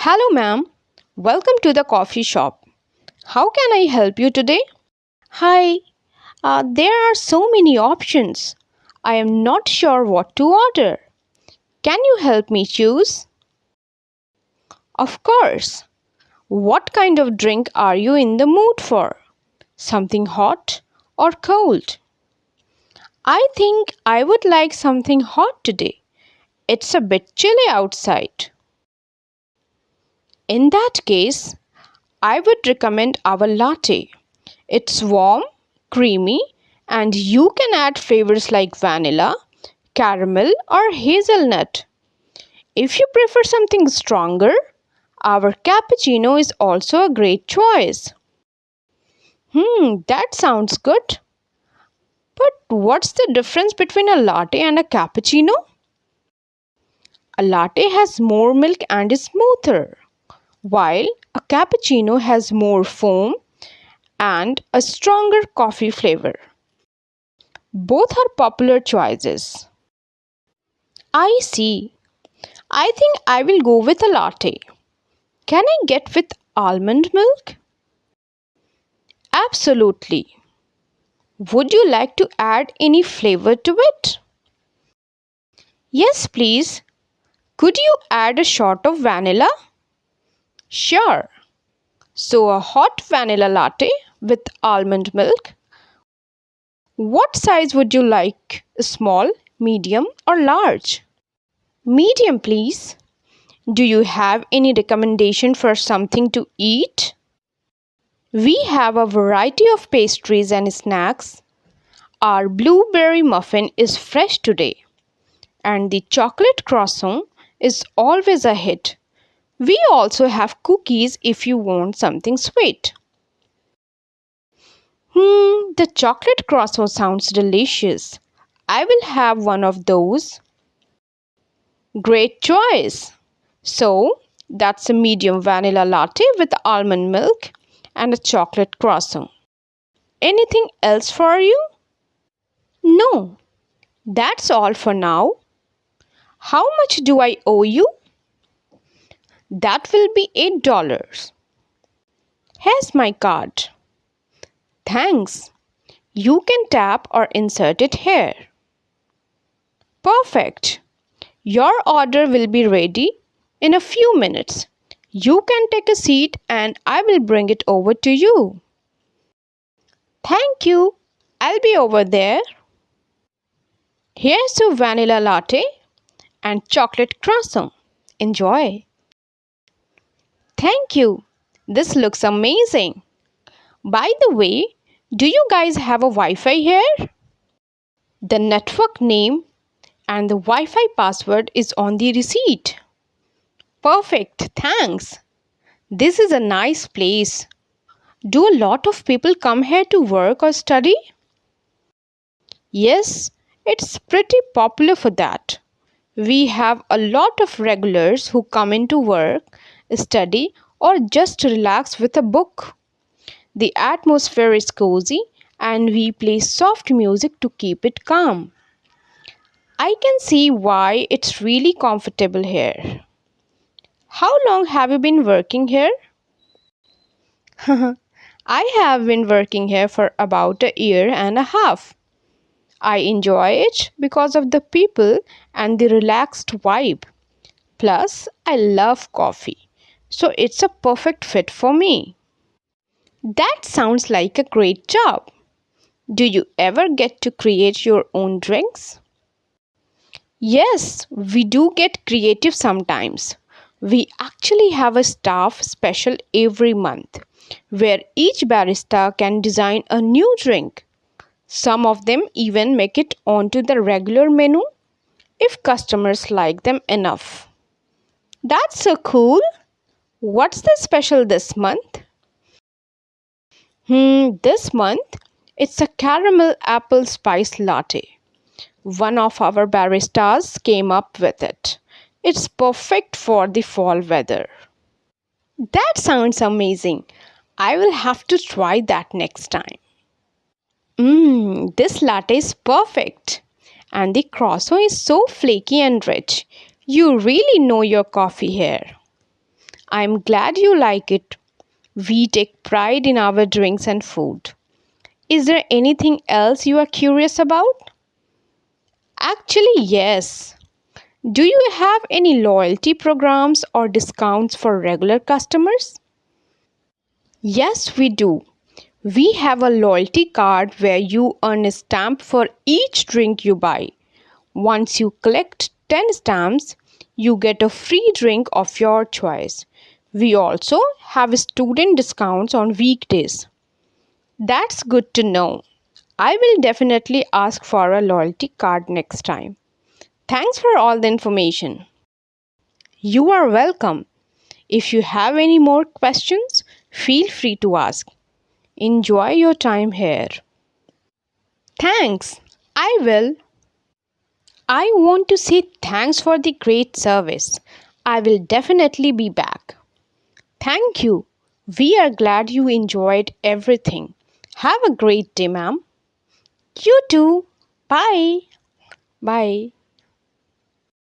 Hello, ma'am. Welcome to the coffee shop. How can I help you today? Hi, there are so many options. I am not sure what to order. Can you help me choose? Of course. What kind of drink are you in the mood for? Something hot or cold? I think I would like something hot today. It's a bit chilly outside. In that case, I would recommend our latte. It's warm, creamy, and you can add flavors like vanilla, caramel, or hazelnut. If you prefer something stronger, our cappuccino is also a great choice. That sounds good. But what's the difference between a latte and a cappuccino? A latte has more milk and is smoother, while a cappuccino has more foam and a stronger coffee flavor. Both are popular choices. I see. I think I will go with a latte. Can I get with almond milk? Absolutely. Would you like to add any flavor to it? Yes, please. Could you add a shot of vanilla? Sure. So, a hot vanilla latte with almond milk. What size would you like? Small, medium, or large? Medium, please. Do you have any recommendation for something to eat? We have a variety of pastries and snacks. Our blueberry muffin is fresh today, and the chocolate croissant is always a hit. We also have cookies if you want something sweet. The chocolate croissant sounds delicious. I will have one of those. Great choice. So, that's a medium vanilla latte with almond milk and a chocolate croissant. Anything else for you? No, that's all for now. How much do I owe you? That will be $8. Here's my card. Thanks. You can tap or insert it here. Perfect. Your order will be ready in a few minutes. You can take a seat and I will bring it over to you. Thank you. I'll be over there. Here's your vanilla latte and chocolate croissant. Enjoy. Thank you. This looks amazing. By the way, do you guys have a Wi-Fi here? The network name and the Wi-Fi password is on the receipt. Perfect, thanks. This is a nice place. Do a lot of people come here to work or study? Yes, it's pretty popular for that. We have a lot of regulars who come in to work, study, or just relax with a book. The atmosphere is cozy and we play soft music to keep it calm. I can see why it's really comfortable here. How long have you been working here? I have been working here for about a year and a half. I enjoy it because of the people and the relaxed vibe. Plus, I love coffee, so it's a perfect fit for me. That sounds like a great job. Do you ever get to create your own drinks? Yes, we do get creative sometimes. We actually have a staff special every month where each barista can design a new drink. Some of them even make it onto the regular menu if customers like them enough. That's so cool. What's the special this month? This month it's a caramel apple spice latte. One of our baristas came up with it. It's perfect for the fall weather. That sounds amazing. I will have to try that next time. This latte is perfect. And the croissant is so flaky and rich. You really know your coffee here. I'm glad you like it. We take pride in our drinks and food. Is there anything else you are curious about? Actually, yes. Do you have any loyalty programs or discounts for regular customers? Yes, we do. We have a loyalty card where you earn a stamp for each drink you buy. Once you collect 10 stamps, you get a free drink of your choice. We also have student discounts on weekdays. That's good to know. I will definitely ask for a loyalty card next time. Thanks for all the information. You are welcome. If you have any more questions, feel free to ask. Enjoy your time here. Thanks. I will. I want to say thanks for the great service. I will definitely be back. Thank you. We are glad you enjoyed everything. Have a great day, ma'am. You too. Bye. Bye.